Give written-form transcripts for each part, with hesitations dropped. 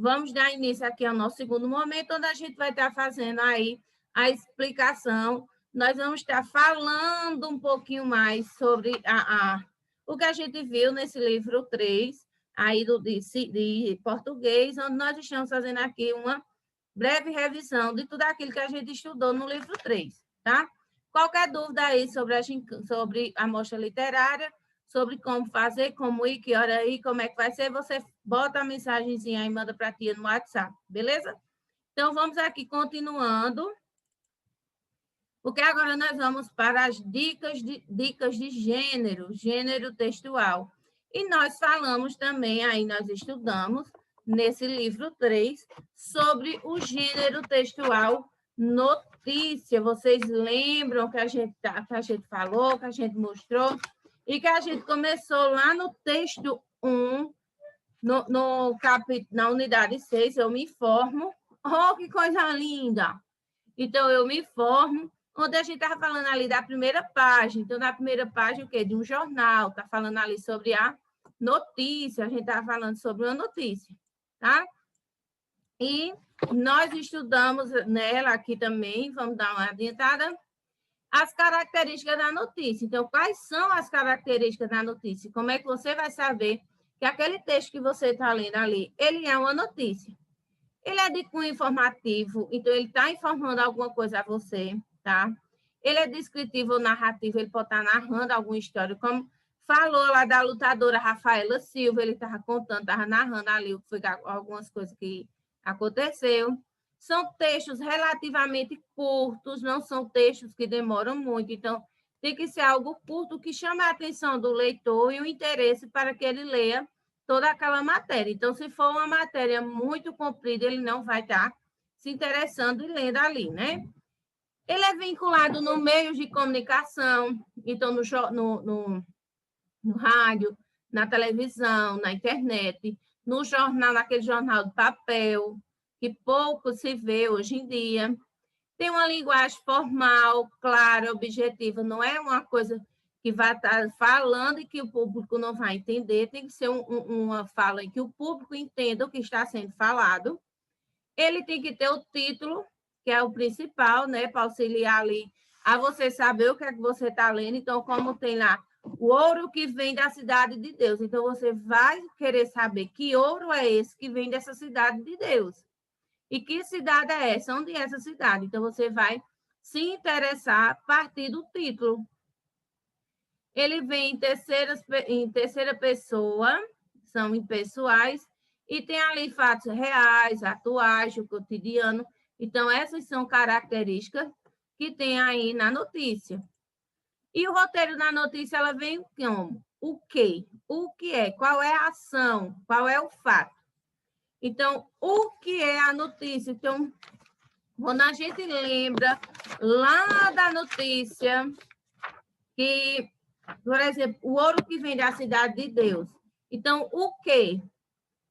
vamos dar início aqui ao nosso segundo momento, onde a gente vai estar fazendo aí a explicação. Nós vamos estar falando um pouquinho mais sobre o que a gente viu nesse livro 3, aí de português, onde nós estamos fazendo aqui uma breve revisão de tudo aquilo que a gente estudou no livro 3, tá? Qualquer dúvida aí sobre a mostra literária, sobre como fazer, como ir, que hora ir, como é que vai ser, você bota a mensagenzinha aí e manda para a tia no WhatsApp, beleza? Então, vamos aqui continuando, porque agora nós vamos para as dicas de gênero textual. E nós falamos também, aí nós estudamos, nesse livro 3, sobre o gênero textual notícia. Vocês lembram que a gente falou, que a gente mostrou, e que a gente começou lá no texto 1, na unidade 6, eu me informo. Oh, que coisa linda! Então, eu me informo, onde a gente estava falando ali da primeira página. Então, na primeira página, o quê? De um jornal, está falando ali sobre a notícia, a gente estava falando sobre uma notícia, tá? E nós estudamos nela aqui também, vamos dar uma adiantada, as características da notícia. Então, quais são as características da notícia? Como é que você vai saber que aquele texto que você está lendo ali, ele é uma notícia? Ele é de cunho informativo, então ele está informando alguma coisa a você, tá? Ele é descritivo ou narrativo, ele pode estar narrando alguma história, como falou lá da lutadora Rafaela Silva, ele estava contando, estava narrando ali algumas coisas que aconteceu. São textos relativamente curtos, não são textos que demoram muito, então tem que ser algo curto que chame a atenção do leitor e o interesse para que ele leia toda aquela matéria. Então, se for uma matéria muito comprida, ele não vai estar se interessando e lendo ali, né? Ele é vinculado no meio de comunicação, então no rádio, na televisão, na internet, no jornal, naquele jornal de papel, que pouco se vê hoje em dia. Tem uma linguagem formal, clara, objetiva, não é uma coisa que vai estar falando e que o público não vai entender, tem que ser uma fala em que o público entenda o que está sendo falado. Ele tem que ter o título, que é o principal, né, para auxiliar ali a você saber o que é que você está lendo. Então, como tem lá o ouro que vem da cidade de Deus, então você vai querer saber que ouro é esse que vem dessa cidade de Deus. E que cidade é essa? Onde é essa cidade? Então, você vai se interessar a partir do título. Ele vem em terceira pessoa, são impessoais, e tem ali fatos reais, atuais, do cotidiano. Então, essas são características que tem aí na notícia. E o roteiro da notícia, ela vem como? O quê? O que é? Qual é a ação? Qual é o fato? Então, o que é a notícia? Então, quando a gente lembra lá da notícia que, por exemplo, o ouro que vem da cidade de Deus. Então, o quê?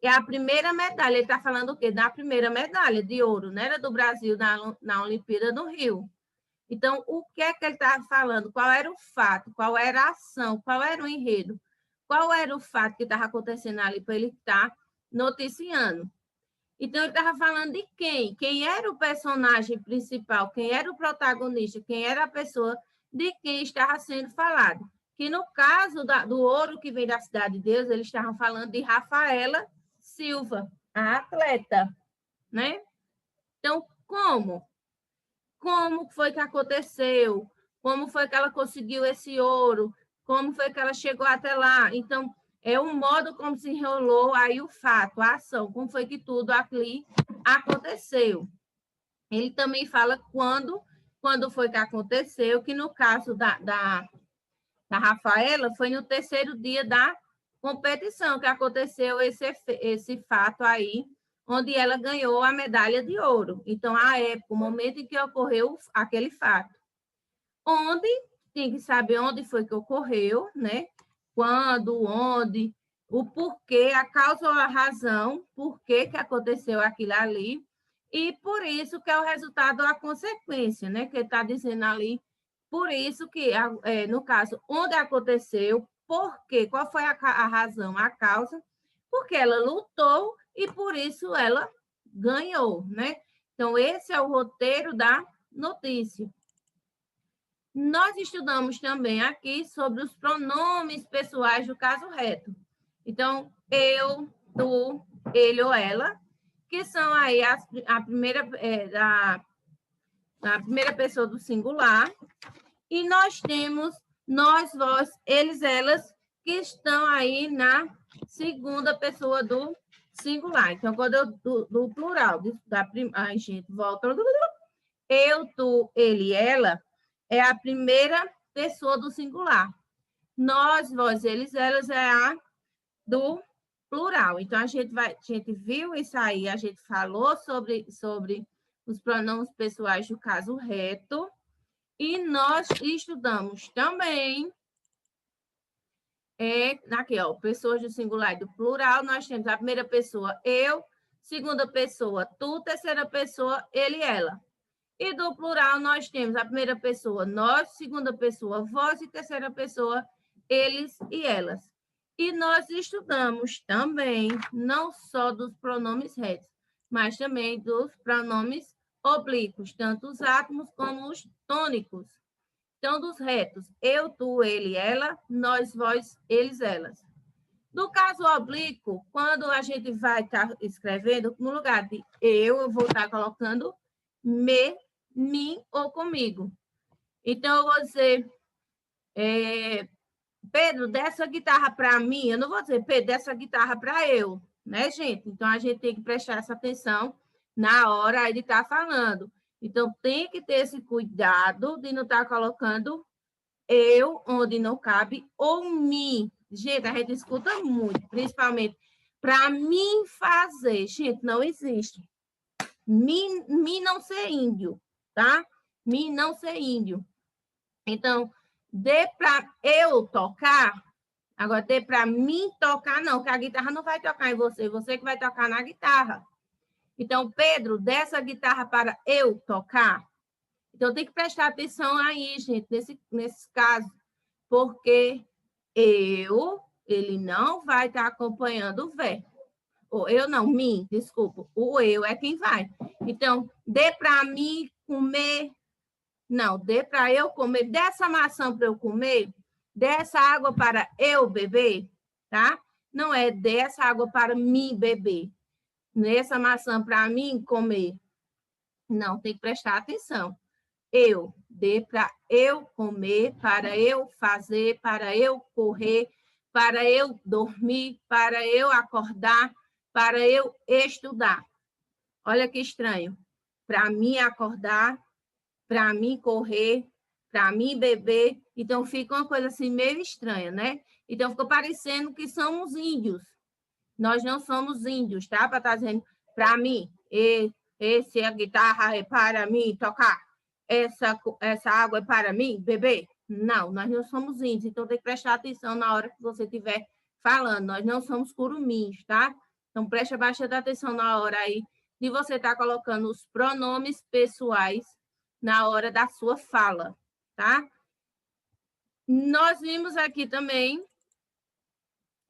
É a primeira medalha. Ele está falando o quê? Da primeira medalha de ouro, né? Era do Brasil na Olimpíada do Rio. Então, o que é que ele estava falando? Qual era o fato? Qual era a ação? Qual era o enredo? Qual era o fato que estava acontecendo ali para ele estar noticiando? Então, ele estava falando de quem? Quem era o personagem principal? Quem era o protagonista? Quem era a pessoa de quem estava sendo falado? Que, no caso do ouro que vem da Cidade de Deus, eles estavam falando de Rafaela Silva, a atleta, né? Então, como? Como foi que aconteceu? Como foi que ela conseguiu esse ouro? Como foi que ela chegou até lá? Então, é o modo como se enrolou aí o fato, a ação, como foi que tudo ali aconteceu. Ele também fala quando foi que aconteceu, que no caso da Rafaela foi no terceiro dia da competição que aconteceu esse fato aí, onde ela ganhou a medalha de ouro. Então, a época, o momento em que ocorreu aquele fato. Onde, tem que saber onde foi que ocorreu, né? Quando, onde, o porquê, a causa ou a razão, por que aconteceu aquilo ali, e por isso que é o resultado ou a consequência, né? Que ele está dizendo ali, por isso que, no caso, onde aconteceu, por quê, qual foi a razão, a causa, porque ela lutou e por isso ela ganhou, né? Então, esse é o roteiro da notícia. Nós estudamos também aqui sobre os pronomes pessoais do caso reto. Então, eu, tu, ele ou ela, que são aí a primeira pessoa do singular, e nós temos nós, vós, eles, elas, que estão aí na segunda pessoa do singular. Então, quando eu do plural, a gente volta. Eu, tu, ele, ela é a primeira pessoa do singular. Nós, vós, eles, elas é a do plural. Então, a gente viu isso aí, a gente falou sobre os pronomes pessoais do caso reto, e nós estudamos também aqui, ó, pessoas do singular e do plural, nós temos a primeira pessoa, eu, segunda pessoa, tu, terceira pessoa, ele, ela. E do plural, nós temos a primeira pessoa, nós, segunda pessoa, vós, e terceira pessoa, eles e elas. E nós estudamos também, não só dos pronomes retos, mas também dos pronomes oblíquos, tanto os átomos como os tônicos. Então, dos retos, eu, tu, ele, ela, nós, vós, eles, elas. No caso oblíquo, quando a gente vai estar escrevendo, no lugar de eu vou estar colocando me, mim ou comigo. Então, eu vou dizer, Pedro, dessa guitarra para mim, eu não vou dizer, Pedro, dessa guitarra para eu, né, gente? Então, a gente tem que prestar essa atenção na hora de estar falando. Então, tem que ter esse cuidado de não estar colocando eu onde não cabe ou me. Gente, a gente escuta muito, principalmente para mim fazer. Gente, não existe. Me não ser índio, tá? Me não ser índio. Então, dê para eu tocar, agora dê para mim tocar, não, que a guitarra não vai tocar em você, você que vai tocar na guitarra. Então, Pedro, dessa guitarra para eu tocar. Então, tem que prestar atenção aí, gente, nesse caso, porque ele não vai estar acompanhando o verbo. Ou eu não, mim, desculpa, o eu é quem vai. Então, dê para mim comer. Não, dê para eu comer. Dessa maçã para eu comer, dessa água para eu beber, tá? Não é dessa água para mim beber. Nessa maçã para mim comer. Não, tem que prestar atenção. Eu, dê para eu comer, para eu fazer, para eu correr, para eu dormir, para eu acordar, para eu estudar. Olha que estranho. Para mim acordar, para mim correr, para mim beber. Então, fica uma coisa assim meio estranha, né? Então, ficou parecendo que somos índios. Nós não somos índios, tá? Para estar dizendo, para mim, esse a guitarra é para mim tocar. Essa água é para mim beber? Não, nós não somos índios, então tem que prestar atenção na hora que você estiver falando. Nós não somos curumins, tá? Então, preste bastante atenção na hora aí de você estar colocando os pronomes pessoais na hora da sua fala, tá? Nós vimos aqui também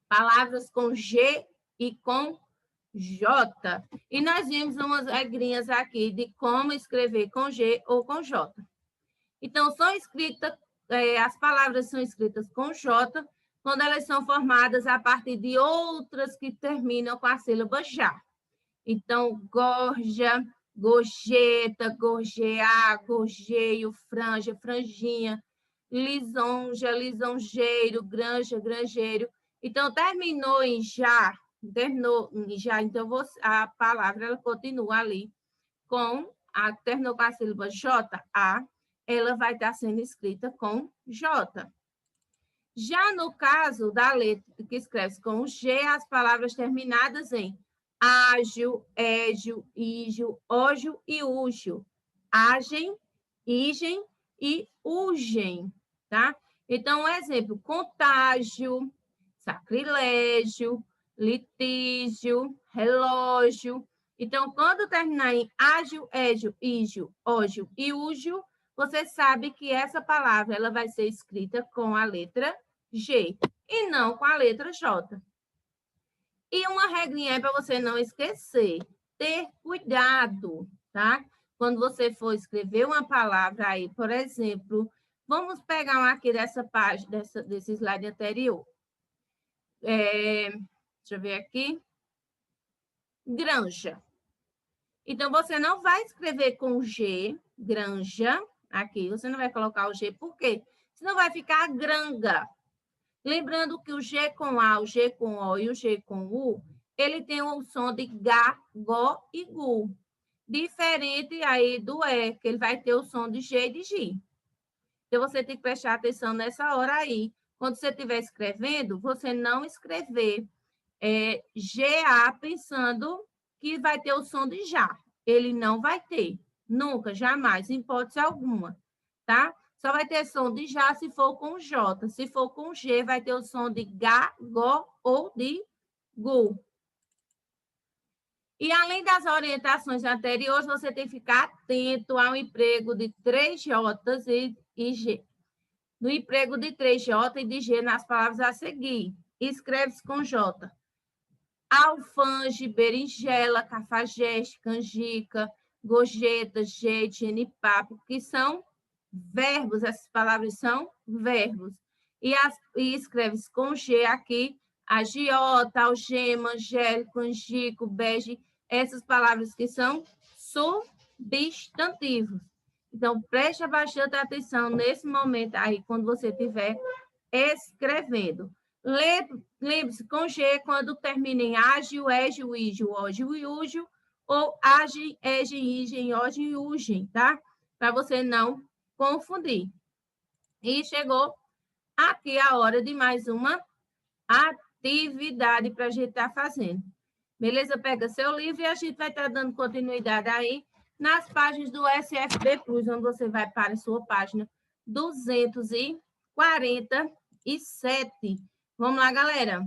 palavras com G e com J. E nós vimos umas regrinhas aqui de como escrever com G ou com J. Então, são escritas, as palavras são escritas com J quando elas são formadas a partir de outras que terminam com a sílaba já. Então, gorja, gorjeta, gorjear, gorjeio, franja, franjinha, lisonja, lisonjeiro, granja, granjeiro. Então, terminou em já, então a palavra ela continua ali terminou com a sílaba J-A, ela vai estar sendo escrita com J. Já no caso da letra que escreve com G, as palavras terminadas em ágil, égio, ígio, ógio e úgio. Agem, igem e ugem, tá? Então, um exemplo, contágio, sacrilégio, litígio, relógio. Então, quando terminar em ágil, égio, ígio, ógio e úgio, você sabe que essa palavra ela vai ser escrita com a letra G e não com a letra J. E uma regrinha é para você não esquecer. Ter cuidado, tá? Quando você for escrever uma palavra aí, por exemplo, vamos pegar um aqui dessa página, desse slide anterior. Deixa eu ver aqui. Granja. Então, você não vai escrever com G, granja, aqui. Você não vai colocar o G, por quê? Senão vai ficar granga. Lembrando que o G com A, o G com O e o G com U, ele tem o som de Gá, Gó e Gu. Diferente aí do E, que ele vai ter o som de G e de G. Então, você tem que prestar atenção nessa hora aí. Quando você estiver escrevendo, você não escrever GA pensando que vai ter o som de já. Ele não vai ter. Nunca, jamais, em hipótese alguma. Tá? Só vai ter som de já se for com J. Se for com G, vai ter o som de Gá, Gó ou de Gu. E além das orientações anteriores, você tem que ficar atento ao emprego de 3 J's e G. No emprego de 3 J e de G nas palavras a seguir. Escreve-se com J. Alfange, berinjela, cafajeste, canjica, gorjeta, jeite, genipapo, que são verbos, essas palavras são verbos. E escreve-se com G aqui, agiota, algema, angélico, angico, bege, essas palavras que são substantivos. Então, preste bastante atenção nesse momento aí, quando você estiver escrevendo. Lembre-se, com G, quando termina em ágil, égio, ígio, ógio e úgio, ou agem, egem, igem, ogem e ugem, tá? Para você não confundir. E chegou aqui a hora de mais uma atividade para a gente estar fazendo. Beleza? Pega seu livro e a gente vai estar dando continuidade aí nas páginas do SFB Plus, onde você vai para a sua página 247. Vamos lá, galera?